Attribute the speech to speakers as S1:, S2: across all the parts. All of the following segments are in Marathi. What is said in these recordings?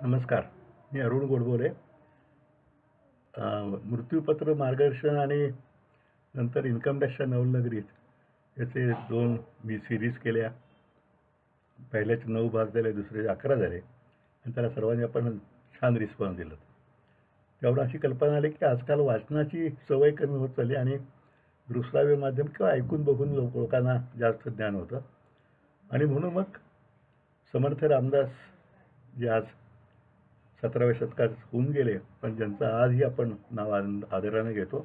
S1: नमस्कार. मी अरुण गोडबोले. मृत्यूपत्र मार्गदर्शन आणि नंतर इन्कम टॅक्सच्या नवलनगरीत याचे 2 मी सिरीज केल्या. पहिल्याचे 9 भाग झाले, दुसरे 11 झाले आणि त्याला सर्वांनी आपण छान रिस्पॉन्स दिला. त्यावर अशी कल्पना आली की आजकाल वाचनाची सवय कमी होत चालली आणि दृश्यश्राव्य माध्यम किंवा ऐकून बघून लोकांना जास्त ज्ञान होतं आणि म्हणून मग समर्थ रामदास जे आज 17व्या शतकात होऊन गेले, पण ज्यांचं आजही आपण नाव आदराने घेतो,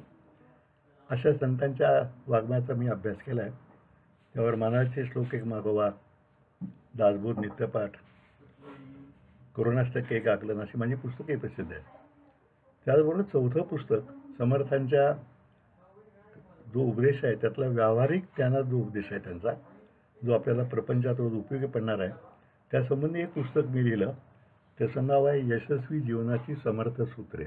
S1: अशा संतांच्या वाङ्मयाचा मी अभ्यास केला आहे. त्यावर मानाचे श्लोक एक मागोवा, दासबोध नित्यपाठ, करुणाष्टक एक आकलन अशी माझी पुस्तके प्रसिद्ध आहेत. त्याचबरोबर 4थं पुस्तक समर्थांच्या जो उपदेश आहे त्यातला व्यावहारिक ज्ञानात जो उपदेश आहे त्यांचा, जो आपल्याला प्रपंचात रोज उपयोगी पडणार आहे, त्यासंबंधी एक पुस्तक मी लिहिलं. त्याचं नाव आहे यशस्वी जीवनाची समर्थ सूत्रे.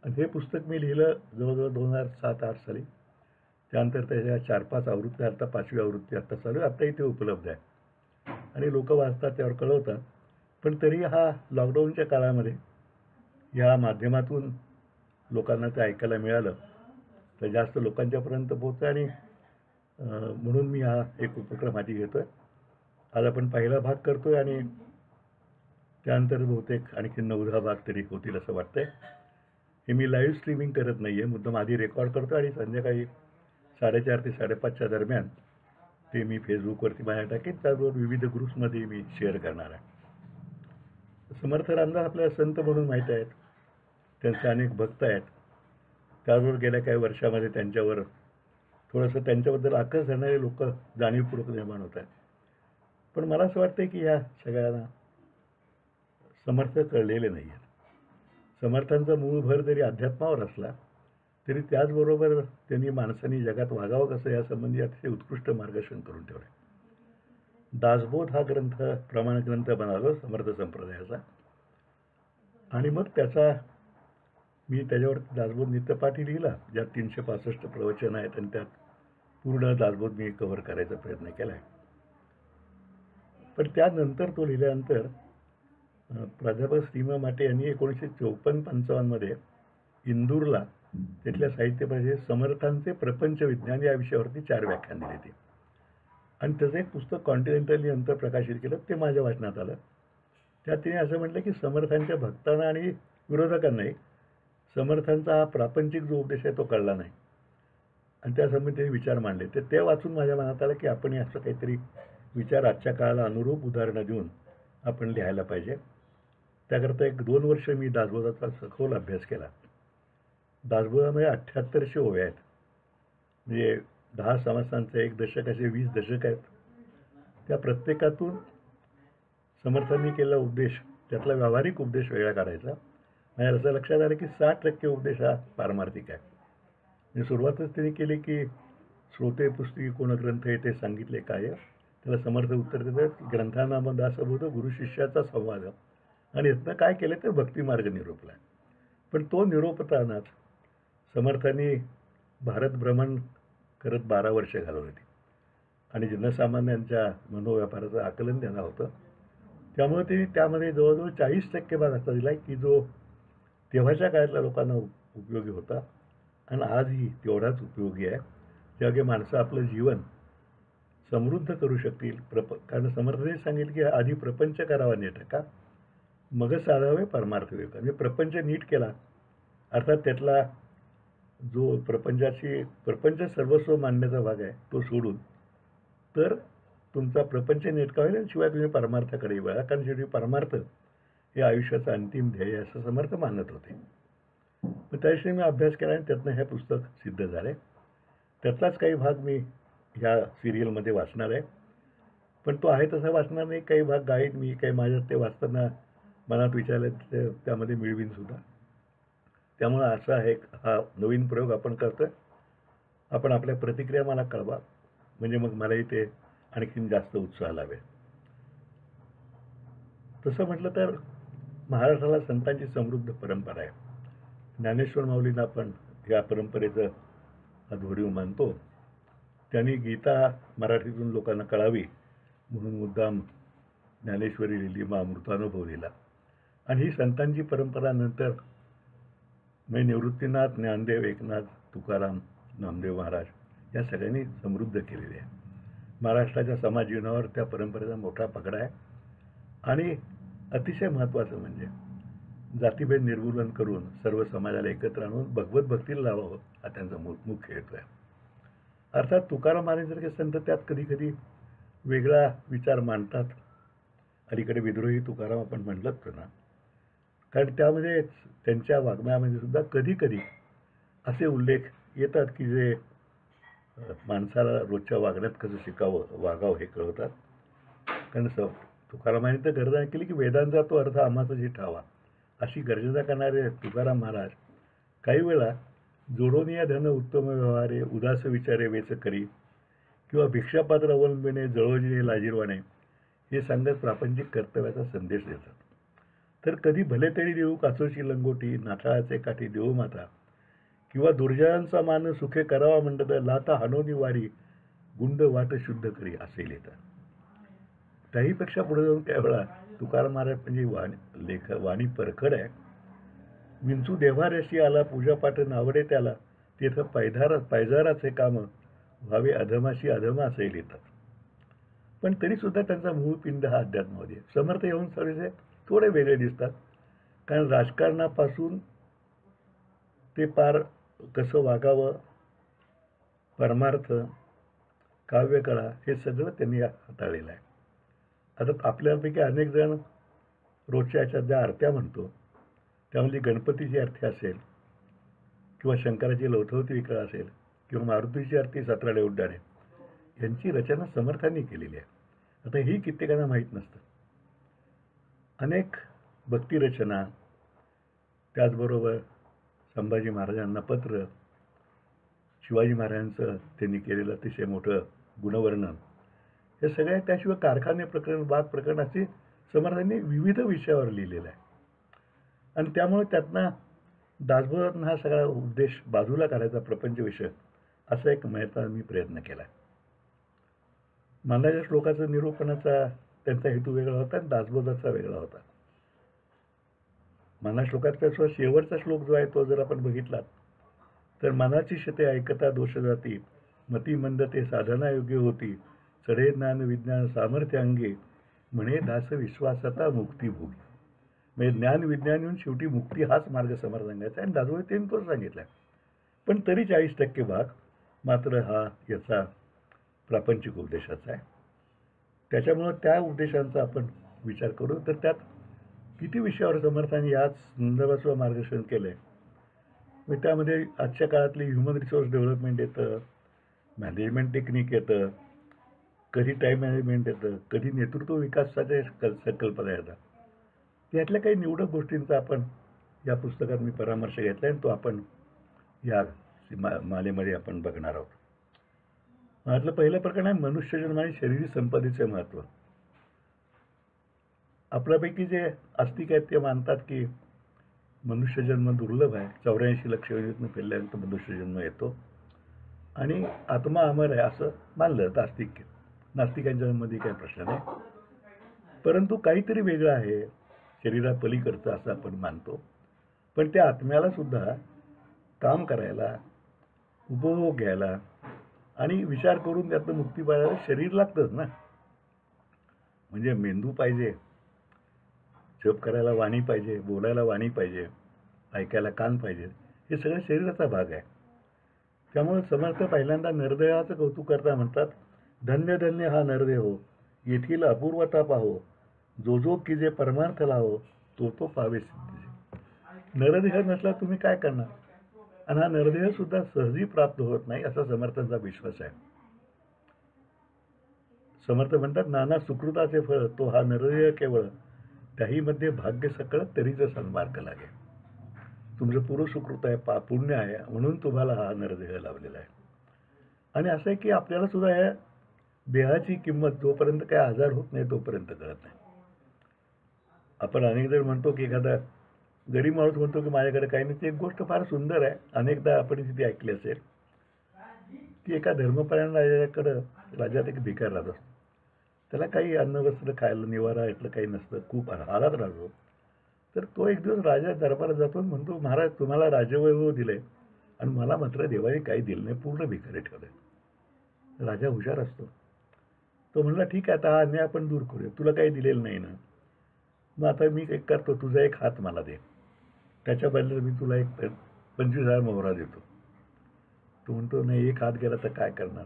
S1: आणि हे पुस्तक मी लिहिलं जवळजवळ 2007-08 साली. त्यानंतर त्याच्या 4-5 आवृत्त्या, आता 5वी आवृत्ती आत्ता चालू आहे, आत्ताही ते उपलब्ध आहे आणि लोक वाचतात, त्यावर कळवतात. पण तरी हा लॉकडाऊनच्या काळामध्ये ह्या माध्यमातून लोकांना ते ऐकायला मिळालं तर जास्त लोकांच्यापर्यंत पोहोचतं आणि म्हणून मी हा एक उपक्रम हाती घेतो आहे. आज आपण पहिला भाग करतो आहे आणि त्यानंतर बहुतेक आणखी 9-10 भाग तरी होतील असं वाटतं आहे. हे मी लाईव्ह स्ट्रीमिंग करत नाही आहे, मुद्दाम आधी रेकॉर्ड करतो आणि संध्याकाळी 4:30 ते 5:30च्या दरम्यान ते मी फेसबुकवरती माझ्या टाकेन. त्याचबरोबर विविध ग्रुप्समध्ये मी शेअर करणार आहे. समर्थ रामदास आपल्याला संत म्हणून माहीत आहेत, त्यांचे अनेक भक्त आहेत. त्याचबरोबर गेल्या काही वर्षामध्ये त्यांच्यावर थोडंसं त्यांच्याबद्दल आकर्ष धरणारे लोक जाणीवपूर्वक निर्माण होत आहेत. पण मला असं वाटतं की ह्या सगळ्यांना समर्थ कळलेले नाही आहेत. समर्थांचा मूळ भर जरी अध्यात्मावर असला तरी त्याचबरोबर त्यांनी माणसांनी जगात वागावं कसं यासंबंधी अतिशय उत्कृष्ट मार्गदर्शन करून ठेवलं. दासबोध हा ग्रंथ प्रमाण ग्रंथ बनवला समर्थ संप्रदायाचा आणि मग त्याचा मी त्याच्यावर दासबोध नित्यपाठी लिहिला, ज्यात 365 प्रवचन आहेत आणि त्यात पूर्ण दासबोध मी कव्हर करायचा प्रयत्न केला आहे. पण त्यानंतर तो लिहिल्यानंतर प्राध्यापक श्रीमा माटे यांनी 1954-55 इंदूरला तिथल्या साहित्य परिषदेत समर्थांचे प्रपंच विज्ञान या विषयावरती 4 व्याख्यान दिले ते आणि त्याचं एक पुस्तक कॉन्टिनेंटली नंतर प्रकाशित केलं, ते माझ्या वाचनात आलं. त्यात तिने असं म्हटलं की समर्थांच्या भक्तांना आणि विरोधकांनाही समर्थांचा हा प्रापंचिक जो उपदेश आहे तो कळला नाही आणि त्यासंबंधी त्यांनी विचार मांडले. ते वाचून माझ्या मनात आलं की आपण असं काहीतरी विचार आजच्या काळाला अनुरूप उदाहरणं देऊन आपण लिहायला पाहिजे. त्याकरता 1-2 वर्ष मी दासबोधाचा सखोल अभ्यास केला. दासबोधामध्ये 7800 ओव्या आहेत, म्हणजे 10 समासांचं 1 दशक, असे 20 दशक आहेत. त्या प्रत्येकातून समर्थांनी केलेला उपदेश, त्यातला व्यावहारिक उपदेश वेगळा काढायचा. माझ्या असं लक्षात आलं की 60% उपदेश हा पारमार्थिक आहे. म्हणजे सुरुवातच त्यांनी केली की श्रोते पुस्तकी कोण ग्रंथ आहे ते सांगितले काय. त्याला समर्थ उत्तर देतात, ग्रंथानाम दासबोध गुरु शिष्याचा संवाद, आणि यातनं काय केलं तर भक्तिमार्ग निरोपला. पण तो निरोपतानाच समर्थांनी भारत भ्रमण करत 12 वर्ष घालवली आणि जनसामान्यांच्या मनोव्यापाराचं आकलन त्यांना होतं. त्यामुळे त्यांनी त्यामध्ये जवळजवळ 40% भाग असा दिला की जो तेव्हाच्या काळातल्या लोकांना उपयोगी होता आणि आजही तेवढाच उपयोगी आहे. त्यागे माणसं आपलं जीवन समृद्ध करू शकतील. कारण समर्थांनी सांगितलं की आधी प्रपंच करावा नीट का, मगच साधावे परमार्थ विवेक. म्हणजे प्रपंच नीट केला अर्थात त्यातला जो प्रपंच सर्वस्व मानण्याचा भाग आहे तो सोडून तर तुमचा प्रपंच नेटका होईल आणि शिवाय तुम्ही परमार्थाकडे वळा. कारण शेवटी परमार्थ हे आयुष्याचं अंतिम ध्येय असं समर्थ मानत होते. पण त्याविषयी मी अभ्यास केला आणि त्यातनं हे पुस्तक सिद्ध झालं. त्यातलाच काही भाग मी ह्या सिरियलमध्ये वाचणार आहे, पण तो आहे तसा वाचणार नाही. काही भाग गाईड मी काही माझ्यात ते वाचताना मनात विचारले त्यामध्ये मिळवीन सुद्धा. त्यामुळं असा हा नवीन प्रयोग आपण करतोय. आपण आपल्या प्रतिक्रिया मला कळवा, म्हणजे मग मलाही ते आणखीन जास्त उत्साह लावेल. तसं म्हटलं तर महाराष्ट्राला संतांची समृद्ध परंपरा आहे. ज्ञानेश्वर माऊलींना आपण या परंपरेचं अध्वर्यू मानतो. त्यांनी गीता मराठीतून लोकांना कळावी म्हणून मुद्दाम ज्ञानेश्वरी लिहिली, मग अमृतानुभव लिहिला. आणि ही संतांची परंपरा नंतर म्हणजे निवृत्तीनाथ, ज्ञानदेव, एकनाथ, तुकाराम, नामदेव महाराज या सगळ्यांनी समृद्ध केलेली आहे. महाराष्ट्राच्या समाज जीवनावर त्या परंपरेचा मोठा पगडा आहे. आणि अतिशय महत्त्वाचं म्हणजे जातीभेद निर्मूलन करून सर्व समाजाला एकत्र आणून भगवत भक्तीला लावावं हा त्यांचा मुख्य हेतू आहे. अर्थात तुकाराम महाराजांसारखे संत त्यात कधी कधी वेगळा विचार मांडतात. अलीकडे विद्रोही तुकाराम आपण म्हटलंच ना, कारण त्यामध्ये त्यांच्या वाङ्मयामध्ये सुद्धा कधी कधी असे उल्लेख येतात की जे माणसाला रोजच्या वागण्यात कसं शिकावं, वागावं हे कळवतात. कारण तुकारामाने तर गर्जना केली की वेदांचा तो अर्थ आम्हाचाही ठावा, अशी गर्जना करणारे तुकाराम महाराज काही वेळा जोडोनिया धन उत्तम व्यवहारे, उदास विचारे वेच करी, किंवा भिक्षापात्र अवलंबिणे, जळोजिरे लाजीरवाणे हे सांगत प्रापंचिक कर्तव्याचा संदेश देतात. तर कधी भले तरी देऊ कासोची लंगोटी, नाठाळाचे काठी देऊ माता, किंवा दुर्जनांचा मान सुखे करावा म्हणत लाता हानोनी वारी, गुंड वाट शुद्ध करी असे लिहितात. त्याहीपेक्षा पुढे जाऊन काही वेळा तुकाराम महाराज म्हणजे वाणी परखड आहे. विंचू देव्हाऱ्याशी आला, पूजापाठ नावडे त्याला, तिथं पायजाराचे काम व्हावे अधमाशी अधम असे लिहितात. पण तरीसुद्धा त्यांचा मूळ पिंड हा अध्यात्मामध्ये. समर्थ येऊन थोडेसे थोडे वेगळे दिसतात. कारण राजकारणापासून ते पार कसं वागावं, परमार्थ, काव्यकला हे सगळं त्यांनी हाताळलेलं आहे. आता आपल्यापैकी अनेक जण रोजच्या याच्यात ज्या आरत्या म्हणतो त्यामध्ये गणपतीची आरती असेल, किंवा शंकराची लवथवती विकळा असेल, किंवा मारुतीची आरती 17 उड्डाणे यांची रचना समर्थांनी केलेली आहे. आता ही कित्येकांना माहीत नसतं. अनेक भक्तिरचना, त्याचबरोबर संभाजी महाराजांना पत्र, शिवाजी महाराजांचं त्यांनी केलेलं अतिशय मोठं गुणवर्णन, हे सगळ्या, त्याशिवाय कारखाने प्रकरण, बाग प्रकरण असे समर्थांनी विविध विषयावर लिहिलेलं आहे. आणि त्यामुळे त्यातनं दासबोधातून हा सगळा उद्देश बाजूला काढायचा, प्रपंच विषय असा एक मी प्रयत्न केला. मानवाच्या श्लोकाचा निरूपणाचा त्यांचा हेतू वेगळा होता आणि दासबोधाचा वेगळा होता. माना श्लोकाचा शेवटचा श्लोक जो आहे तो जर आपण बघितला तर मनाची शते ऐकता दोष जाती, मती मंद ते साधना योग्य होती, चढे ज्ञान विज्ञान सामर्थ्य अंगे, म्हणे दास विश्वासता मुक्ती भोगी. म्हणजे ज्ञान विज्ञान येऊन शेवटी मुक्ती हाच मार्ग समर्थांचा आहे. आणि दासबोधीने तोच सांगितला. पण तरी 40% भाग मात्र हा याचा प्रापंचिक उद्देशाचा आहे. त्याच्यामुळं त्या उद्देशांचा आपण विचार करू तर त्यात किती विषयावर समर्थांनी याच संदर्भाचं मार्गदर्शन केलं आहे. मग त्यामध्ये आजच्या काळातली ह्युमन रिसोर्स डेव्हलपमेंट येतं, मॅनेजमेंट टेक्निक येतं, कधी टाईम मॅनेजमेंट येतं, कधी नेतृत्व विकासाच्या संकल्पना येतात. त्यातल्या काही निवडक गोष्टींचा आपण या पुस्तकात मी परामर्श घेतला आणि तो आपण या मालेमध्ये आपण बघणार आहोत. यातलं पहिलं प्रकरण आहे मनुष्यजन्म आणि शरीरी संपदेचे महत्त्व. आपल्यापैकी जे आस्तिक आहेत ते मानतात की मनुष्यजन्म दुर्लभ आहे, 84 लक्ष योजनेतून फिरल्यानंतर मनुष्यजन्म येतो आणि आत्मा अमर आहे असं मानलं तर आस्तिक. नास्तिकांच्या मध्ये काही प्रश्न नाही, परंतु काहीतरी वेगळं आहे, शरीरा पलीकडचं असं आपण मानतो. पण त्या आत्म्याला सुद्धा काम करायला, उपभोग घ्यायला आणि विचार करून त्यातनं मुक्ती पाहायला शरीर लागतंच ना. म्हणजे मेंदू पाहिजे, जप करायला वाणी पाहिजे, बोलायला वाणी पाहिजे, ऐकायला कान पाहिजे, हे सगळं शरीराचा भाग आहे. त्यामुळे समर्थ पहिल्यांदा नरदेहाचं कौतुक करता म्हणतात, धन्य धन्य हा नरदेह हो, येथील अपूर्वता पाहो, जो जो की जे परमार्थ लाहो, तो तो पावे सिद्धीचे. नरदेह नसला तुम्ही काय करणार, आणि हा नरदेह सुद्धा सहजी प्राप्त होत नाही असा समर्थांचा विश्वास आहे. समर्थ म्हणतात, नाना सुकृताचे फळ तो हा नरदेह केवळ, त्याही मध्ये भाग्य सकळ तरीच सन्मार्ग लागे. तुमचं पूर्व सुकृत आहे, पुण्य आहे, म्हणून तुम्हाला हा नरदेह लावलेला आहे. आणि असं आहे की आपल्याला सुद्धा या देहाची किंमत जोपर्यंत काय आजार होत नाही तोपर्यंत कळत नाही. आपण अनेक जण म्हणतो की एखादा गरीब माणूस म्हणतो की माझ्याकडे काही नाही. ती एक गोष्ट फार सुंदर आहे. अनेकदा आपण तिथे ऐकली असेल की एका धर्मपरायण राजाकडं राज्यात एक भिकार राहत असतो. त्याला काही अन्न वस्त्र खायला निवारा यातलं काही नसतं, खूप हालात राहतो. तर तो एक दिवस राजा दरबारात जातो आणि म्हणतो, महाराज तुम्हाला राजवैभव दिलंय आणि मला मात्र देवाने काही दिलं नाही, पूर्ण भिकारी ठेवलंय. राजा हुशार असतो. तो म्हणला ठीक आहे, आता हा अन्याय आपण दूर करूया, तुला काही दिलेलं नाही ना, मग आता मी एक करतो, तुझा एक हात मला दे, त्याच्या बदल्यात मी तुला एक 25,000 मोहरा देतो. तो म्हणतो नाही, एक हात गेला तर काय करणार.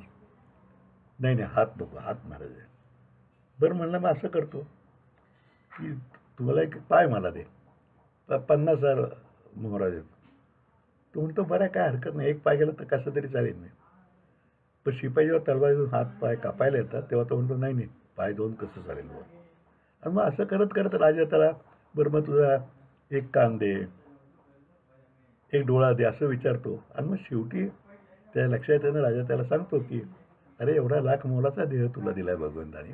S1: नाही नाही, हात नको, हात महाराज आहे. बरं म्हणलं मग असं करतो की तुम्हाला एक पाय मला दे, 50,000 मोहरा देतो. तो म्हणतो बरं काय हरकत नाही, एक पाय गेला तर कसं तरी चालेल नाही. पण शिपाई जेव्हा तलवार घेऊन हात पाय कापायला येतात तेव्हा तो म्हणतो नाही नाही, पाय दोन कसं चालेल बुवा. आणि मग असं करत करत राजा त्याला बरं मग तुझा एक कान दे, एक डोळा दे असं विचारतो. आणि मग शेवटी त्या लक्षात येणं राजा त्याला सांगतो की अरे एवढा लाख मोलाचा देह तुला दिलाय भगवंताने,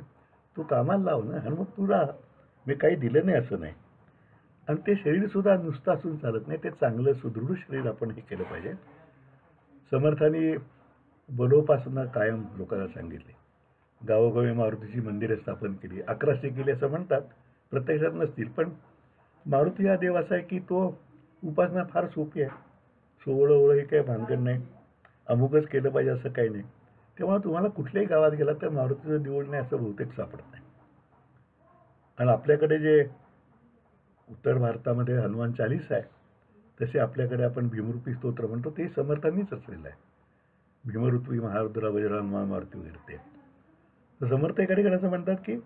S1: तू कामाला लाव ना, आणि मग तू राहा, मी काही दिलं नाही असं नाही. आणि ते शरीरसुद्धा नुसतं असून चालत नाही, ते चांगलं सुदृढ शरीर आपण हे केलं पाहिजे. समर्थांनी बलोपासना कायम लोकांना सांगितली. गावोगावी मारुतीची मंदिरे स्थापन केली, 1100 केली असं म्हणतात, प्रत्यक्षात नसतील. पण मारुती हा देव असा आहे की तो उपासना फार सोपी आहे. सोवळं हे काही भानगड नाही, अमुकच केलं पाहिजे असं काही नाही. तेव्हा तुम्हाला कुठल्याही गावात गेला तर मारुतीचं देऊळ नाही असं बहुतेक सापडत नाही. आणि आपल्याकडे जे उत्तर भारतामध्ये हनुमान चालीसा आहे, तसे आपल्याकडे आपण भीमरूपी स्तोत्र म्हणतो, ते समर्थांनीच रचलेलं आहे. भीमरूपी महारुद्रा वज्रहनुमा मारुती वगैरे ते. तर समर्थ एकडे असं म्हणतात की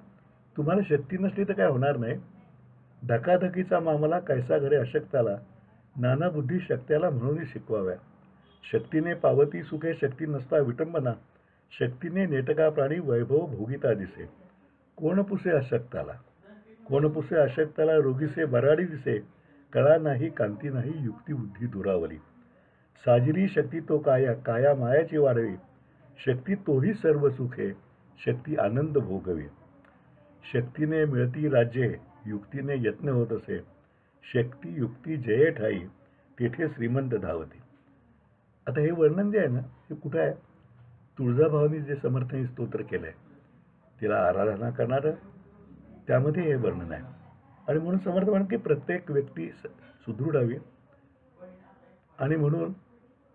S1: तुम्हाला शक्ती नसली तर काय होणार नाही. धकाधकीचा मामला कैसा घडे अशक्ताला, नाना बुद्धी शक्त्याला म्हणून शिकवाव्या. शक्तीने पावती सुखे शक्ती नसता विटंबना, शक्तीने नेटका प्राणी वैभव भोगिता दिसे. कोण पुसे अशक्ताला, कोण पुसे अशक्ताला, रोगीसे बराडी दिसे. कळा नाही कांती नाही युक्ती बुद्धी दुरावली. साजिरी शक्ती तो काया, काया मायाची वाढवी. शक्ती तोही सर्व सुखे, शक्ती आनंद भोगवी. शक्तीने मिळती राज्ये, युक्तीने यत्न होत असे. शक्ती युक्ती जये ठाई, तेथे श्रीमंत धावती. आता हे वर्णन जे आहे ना, हे कुठं आहे? तुळजाभवानी जे समर्थांनी स्तोत्र केलंय, तिला आराधना करणारं, त्यामध्ये हे वर्णन आहे. आणि म्हणून समर्थ म्हणतात की प्रत्येक व्यक्ती सुदृढ हवी. आणि म्हणून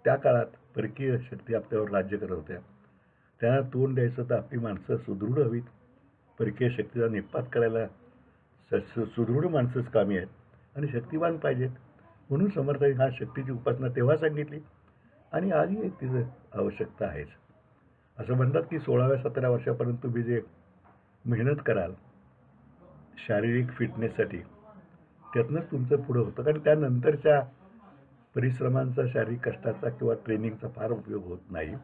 S1: त्या काळात परकीय शक्ती आपल्यावर राज्य करत होत्या. त्यांना तोंड द्यायचं तर आपली माणसं सुदृढ हवीत. परकीय शक्तीचा निपात करायला सुदृढ माणसंच कामी आहेत आणि शक्तिवान पाहिजेत. म्हणून समर्थांनी हा शक्तीची उपासना तेव्हा सांगितली आणि आजही तिचं आवश्यकता आहेच. असं म्हणतात की 16व्या-17व्या वर्षापर्यंत तुम्ही जे मेहनत कराल शारीरिक फिटनेससाठी, त्यातनंच तुमचं पुढं होतं. कारण त्यानंतरच्या परिश्रमांचा, शारीरिक कष्टाचा किंवा ट्रेनिंगचा फार उपयोग होत नाही.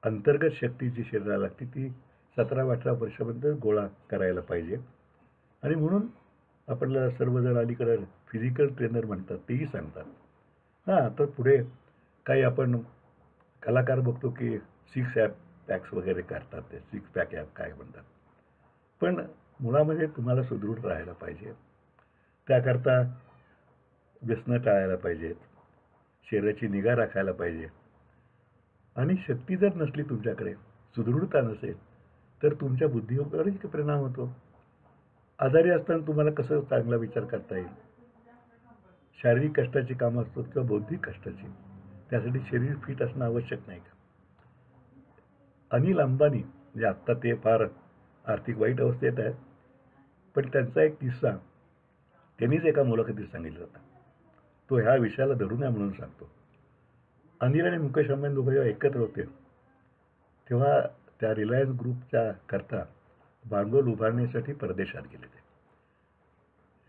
S1: अंतर्गत शक्ती जी शरीराला लागते ती 17-18 वर्षापर्यंत गोळा करायला पाहिजे. आणि म्हणून आपल्याला सर्वजण अलीकडे फिजिकल ट्रेनर म्हणतात, तेही सांगतात. हां, तर पुढे काही आपण कलाकार बघतो की 6 पॅक्स वगैरे करतात, ते 6 पॅक ॲप काय म्हणतात. पण मुळामध्ये तुम्हाला सुदृढ राहायला पाहिजे. त्याकरता व्यसनं टाळायला पाहिजेत, शरीराची निगा राखायला पाहिजे. आणि शक्ती जर नसली तुमच्याकडे, सुदृढता नसेल, तर तुमच्या बुद्धीवरही परिणाम होतो. आजारी असताना तुम्हाला कसं चांगला विचार करता येईल. शारीरिक कष्टाची कामं असतात किंवा बौद्धिक कष्टाची, त्यासाठी शरीर फिट असणं आवश्यक नाही का? अनिल अंबानी म्हणजे आत्ता ते फार आर्थिक वाईट अवस्थेत आहेत, पण त्यांचा एक किस्सा त्यांनीच एका मुलाखतीत सांगितला होता. तो ह्या विषयाला धरून आहे म्हणून सांगतो. अनिल आणि मुकेश अंबानी दोघं जेव्हा एकत्र होते तेव्हा त्या रिलायन्स ग्रुपच्या करता भांडवल उभारण्यासाठी परदेशात गेले ते.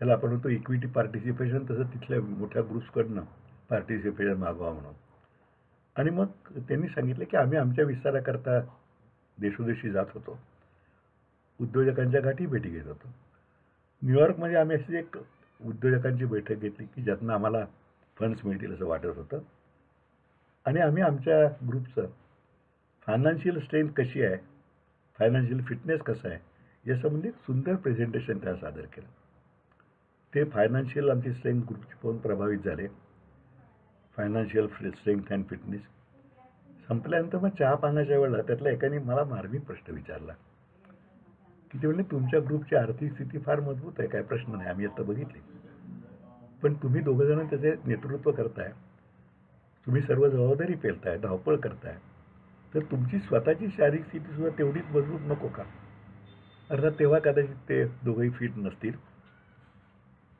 S1: त्याला आपण म्हणतो इक्विटी पार्टिसिपेशन, तसं तिथल्या मोठ्या ग्रुप्सकडनं पार्टिसिपेशन मागवा म्हणून. आणि मग त्यांनी सांगितलं की आम्ही आमच्या विस्ताराकरता देशोदेशी जात होतो, उद्योजकांच्या गाठी भेटी घेत होतो. न्यूयॉर्कमध्ये आम्ही अशी एक उद्योजकांची बैठक घेतली की ज्यातनं आम्हाला फंड्स मिळतील असं वाटत होतं. आणि आम्ही आमच्या ग्रुपचं फायनान्शियल स्ट्रेंथ कशी आहे, फायनान्शियल फिटनेस कसं आहे, यासंबंधी सुंदर प्रेझेंटेशन त्या सादर केलं. ते फायनान्शियल आमची स्ट्रेंथ ग्रुपची पाहून प्रभावित झाले. फायनान्शियल स्ट्रेंथ अँड फिटनेस संपल्यानंतर मग चहा पाण्याच्या वेळेला त्यातल्या एकाने मला मार्मिक प्रश्न विचारला की ते म्हणले तुमच्या ग्रुपची आर्थिक स्थिती फार मजबूत आहे, काय प्रश्न नाही, आम्ही आता बघितले. पण तुम्ही दोघंजण त्याचे नेतृत्व करताय, तुम्ही सर्व जबाबदारी पेलताय, धावपळ करताय, तर तुमची स्वतःची शारीरिक स्थिती सुद्धा तेवढीच मजबूत नको का? अर्थात तेव्हा कदाचित ते दोघंही फिट नसतील.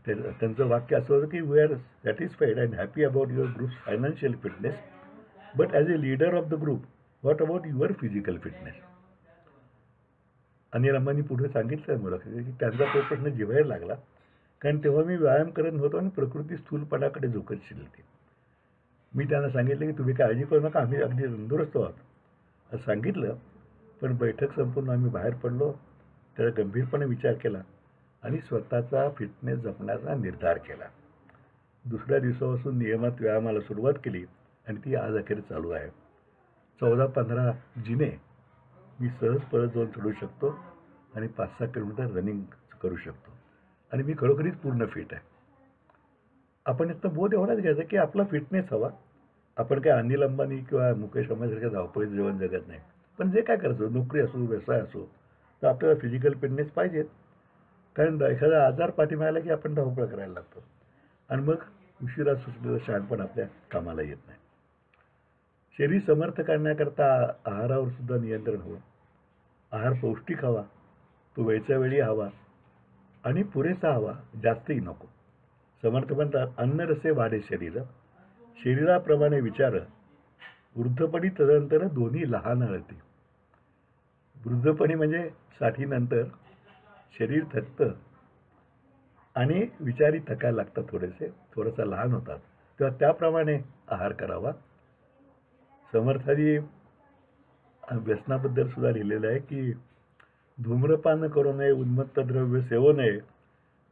S1: त्यांचं वाक्य असं होतं की we are satisfied and happy about your groups financial fitness, but as a leader of the group what about your physical fitness. Anil Ambani पुढे सांगितलं मला की त्यांचा तो प्रश्न जिव्हायला लागला, कारण तेव्हा मी व्यायाम करत नव्हतो आणि प्रकृती स्थूलपणाकडे झोकत शिरली. मी त्यांना सांगितलं की तुम्ही काळजी करू नका, आम्ही अगदी तंदुरुस्त आहोत असं सांगितलं. पण बैठक संपून आम्ही बाहेर पडलो, त्याचा गंभीरपणे विचार केला आणि स्वतःचा फिटनेस जपण्याचा निर्धार केला. दुसऱ्या दिवसापासून नियमित व्यायामाला सुरुवात केली आणि ती आज अखेर चालू आहे. 14-15 जिने मी सहज परत जाऊन चढू शकतो आणि 5-6 किलोमीटर रनिंग करू शकतो आणि मी खरोखरीच पूर्ण फिट आहे. आपण इथं बोध एवढाच घ्यायचा की आपला फिटनेस हवा. आपण काय अनिल अंबानी किंवा मुकेश अंबानीसारख्या धावपळीचं जीवन जगत नाही. पण जे काय करायचं, नोकरी असो, व्यवसाय असो, तर आपल्याला फिजिकल फिटनेस पाहिजेत. कारण एखादा आजार पाठी मिळाला की आपण धावपळ करायला लागतो आणि मग उशिरा सुचलेलं शहाणपण आपल्या कामाला येत नाही. शरीर समर्थ करण्याकरता आहारावर सुद्धा नियंत्रण हवं. आहार पौष्टिक हवा, तो वेळच्या वेळी हवा आणि पुरेसा हवा, जास्तही नको. समर्थ म्हणतात अन्न रसे वाढे शरीर, शरीराप्रमाणे विचार, वृद्धपणी तदनंतर दोन्ही लहान आळती. वृद्धपणी म्हणजे 60 नंतर शरीर थकतं आणि विचारही थकायला लागतात, थोडंसं लहान होतात, तेव्हा त्याप्रमाणे आहार करावा. समर्थांनी व्यसनाबद्दल सुद्धा लिहिलेलं आहे की धूम्रपान करू नये, उन्मत्त द्रव्य सेवू नये.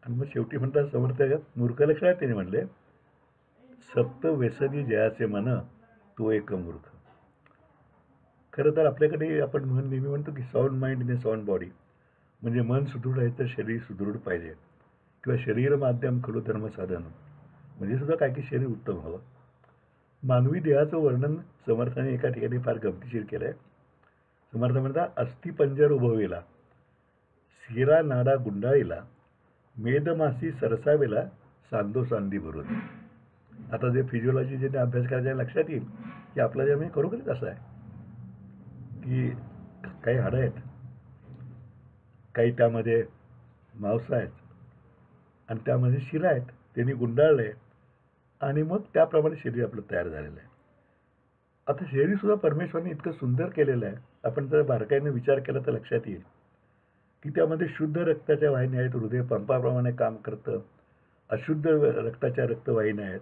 S1: आणि मग शेवटी म्हणतात समर्थ मूर्ख लक्षात त्याने म्हणले सप्त व्यसनी जयाचे मन तो एक मूर्ख. खरं तर आपल्याकडे आपण नेहमी म्हणतो की sound mind in A sound body, म्हणजे मन सुदृढ आहे तर शरीर सुदृढ पाहिजे, किंवा शरीर माध्यम खडू धर्म साधन, म्हणजे सुद्धा काय की शरीर उत्तम हवं. मानवी देहाचं वर्णन समर्थाने एका ठिकाणी फार गमतीशीर केलं आहे. समर्थ म्हणतात अस्थिपंजर उभविला, शिरा नाडा गुंडाळीला, मेदमासी सरसावेला, सांदो सांदी भरून. आता जे फिजिओलॉजी जे अभ्यास करायच्या लक्षात येईल की आपला जे म्हणजे खरोखरच असं आहे की काही हाडं आहेत, काही त्यामध्ये मांस आहेत आणि त्यामध्ये शिरा आहेत, त्यांनी गुंडाळले आणि मग त्याप्रमाणे शरीर आपलं तयार झालेलं आहे. आता शरीरसुद्धा परमेश्वराने इतकं सुंदर केलेलं आहे, आपण जर बारकाईने विचार केला तर लक्षात येईल की त्यामध्ये शुद्ध रक्ताच्या वाहिन्या आहेत, हृदय पंपाप्रमाणे काम करतं, अशुद्ध रक्ताच्या रक्तवाहिन्या आहेत,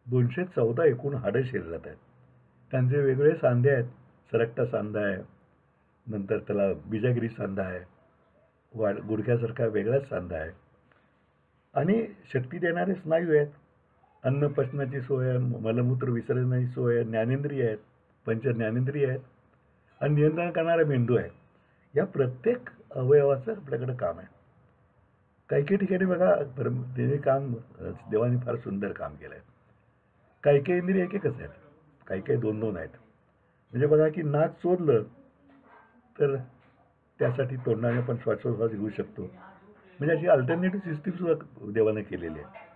S1: 214 एकूण हाडं शरीरात आहेत. त्यांचे वेगवेगळे सांधे आहेत, सरकटा सांधा आहे, नंतर त्याला बिजागिरी सांधा आहे, गुडघ्यासारखा वेगळाच सांधा आहे, आणि शक्ती देणारे स्नायू आहेत, अन्न पचनाची सोय आहे, मलमूत्र विसर्जनाची सोय आहे, ज्ञानेंद्रिय आहेत, पंच ज्ञानेंद्रिय आहेत आणि नियंत्रण करणारा मेंदू आहे. या प्रत्येक अवयवाचं आपल्याकडे काम आहे. काही काही ठिकाणी बघा ते काम देवाने फार सुंदर काम केलं आहे. काही काही इंद्रिय एकच आहेत, काही काही 2-2 आहेत. म्हणजे बघा की नाक चोरलं तर त्यासाठी तोंडाने आपण श्वासोश्वास घेऊ शकतो. म्हणजे अशी अल्टरनेटिव्ह सिस्टीम सुद्धा देवाने केलेली आहे.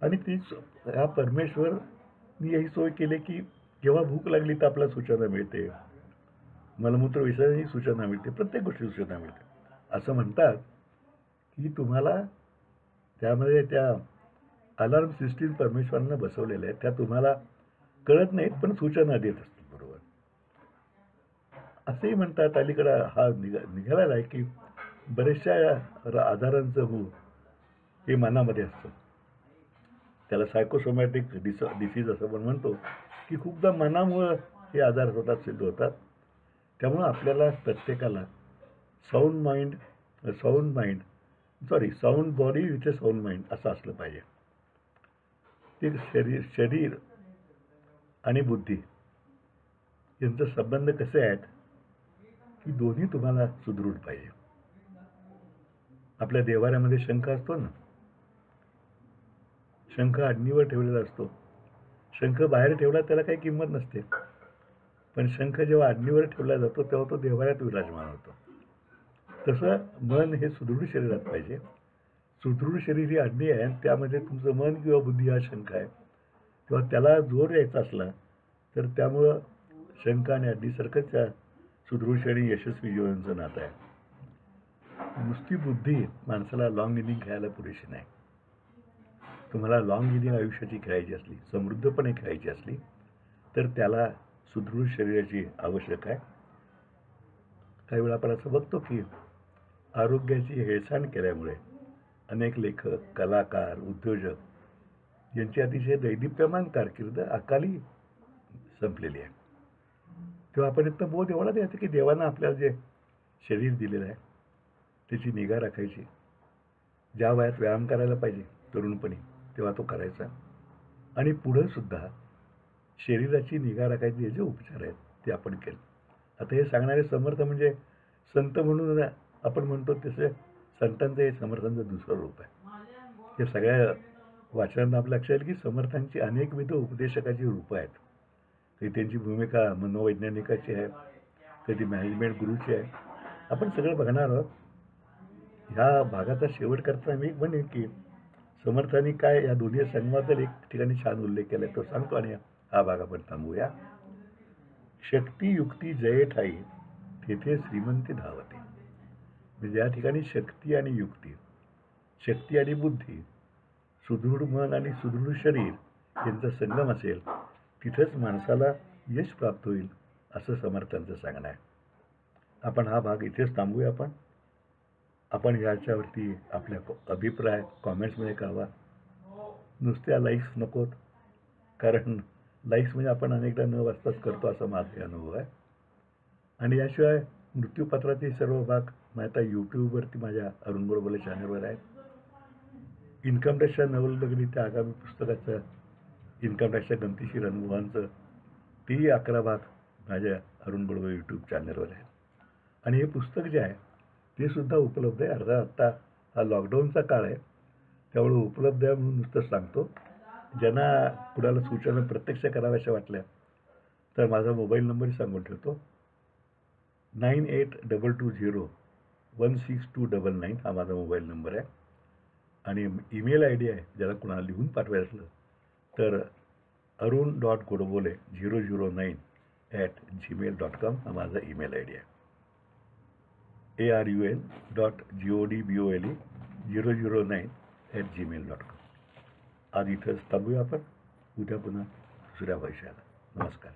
S1: आणि तीच ह्या परमेश्वरनी ही सोय केली की जेव्हा भूक लागली तर आपल्याला सूचना मिळते, मलमूत्र विसर्जनाची सूचना मिळते, प्रत्येक गोष्टी सूचना मिळते. असं म्हणतात की तुम्हाला त्यामध्ये त्या अलार्म सिस्टीम परमेश्वरानं बसवलेल्या आहेत, त्या तुम्हाला कळत नाहीत पण सूचना देत असतात बरोबर. असंही म्हणतात अलीकडं हा निघालेला आहे की बऱ्याचशा आजारांचं मूळ हे मनामध्ये असतं. त्याला सायकोसोमॅटिक डिसीज असं पण म्हणतो की खूपदा मनामुळं हे आजार होतात, सिद्ध होतात. त्यामुळं आपल्याला प्रत्येकाला sound body with A sound mind असं असलं पाहिजे. ते शरीर आणि बुद्धी यांचा संबंध कसे आहेत की दोन्ही तुम्हाला सुदृढ पाहिजे. आपल्या देवाऱ्यामध्ये शंख असतो ना, शंख आडणीवर ठेवलेला असतो. शंख बाहेर ठेवला त्याला काही किंमत नसते, पण शंख जेव्हा आडणीवर ठेवला जातो तेव्हा तो देवाऱ्यात विराजमान होतो. तसं मन हे सुदृढ शरीरात पाहिजे. सुदृढ शरीर ही अग्नी आहे आणि त्यामध्ये तुमचं मन किंवा बुद्धी हा शंख आहे किंवा त्याला जोर यायचा असला तर त्यामुळं शंख आणि अग्नीसारखंच त्या सुदृढ शरीर यशस्वी जीवनाचं नातं आहे. नुसती बुद्धी माणसाला लॉंग इनिंग खेळायला पुरेशी नाही. तुम्हाला लॉंग इनिंग आयुष्याची खेळायची असली, समृद्धपणे खेळायची असली तर त्याला सुदृढ शरीराची आवश्यक आहे. काही वेळा आपण असं बघतो की आरोग्याची हेळसांड केल्यामुळे अनेक लेखक, कलाकार, उद्योजक यांची अतिशय दैदिप्यमान कारकीर्द अकाली संपलेली आहे. तेव्हा आपण इथं बोध एवढा द्यायचा की देवानं आपल्याला जे शरीर दिलेलं आहे त्याची निगा राखायची. ज्या वयात व्यायाम करायला पाहिजे तरुणपणी तेव्हा तो करायचा आणि पुढं सुद्धा शरीराची निगा राखायची हे जे उपचार आहेत ते आपण केले. आता हे सांगणारे समर्थ म्हणजे संत म्हणून आपण म्हणतो तसे संतांचं हे समर्थांचं दुसरं रूप आहे. हे सगळ्या वाचनांना आपल्या लक्षात येईल की समर्थांची अनेकविध उपदेशकाची रूपं आहेत. कधी त्यांची भूमिका मनोवैज्ञानिकाची आहे, कधी मॅनेजमेंट गुरुची आहे. आपण सगळं बघणार आहोत. ह्या भागाचा शेवट करताना मी म्हणेन की समर्थांनी काय या दोन्ही संवादात एक ठिकाणी छान उल्लेख केला तो सांगतो आणि हा भाग आपण थांबूया. शक्ती युक्ती जये ठाई तेथे श्रीमंती धावते. म्हणजे या ठिकाणी शक्ती आणि युक्ती, शक्ती आणि बुद्धी, सुदृढ मन आणि सुदृढ शरीर यांचा संगम असेल तिथंच माणसाला यश प्राप्त होईल असं समर्थांचं सांगणं आहे. आपण हा भाग इथेच थांबूया. आपण ह्याच्यावरती आपल्या अभिप्राय कॉमेंट्समध्ये कळवा. नुसत्या लाईक्स नकोत, कारण लाईक्स म्हणजे आपण अनेकदा न वाचताच करतो असा माझा अनुभव आहे. आणि याशिवाय मृत्यूपत्राचे सर्व भाग आता यूट्यूबवरती माझ्या अरुण गोडबोले चॅनलवर आहेत. इन्कम टॅक्सच्या नवलग्नीच्या आगामी पुस्तकाचं इन्कम टॅक्सच्या गमतीशीर अनुभवांचं तेही 11 भाग माझ्या अरुण गोडबोले यूट्यूब चॅनलवर आहे. आणि हे पुस्तक जे आहे ते सुद्धा उपलब्ध आहे. आत्ता हा लॉकडाऊनचा काळ आहे त्यामुळे उपलब्ध आहे म्हणून नुसतं सांगतो. ज्यांना कुणाला सूचना प्रत्यक्ष कराव्याशा वाटल्या तर माझा मोबाईल नंबरही सांगून ठेवतो. 9822016299 हा माझा मोबाईल नंबर आहे. आणि ईमेल आय डी आहे. ज्याला कुणाला लिहून पाठवायचं असलं तर arun.godbole009@gmail.com हा माझा ईमेल आय डी आहे. arun.godbole009@gmail.com. आज इथंच थांबूया आपण. उद्या पुन्हा दुसऱ्या विषयाला. नमस्कार.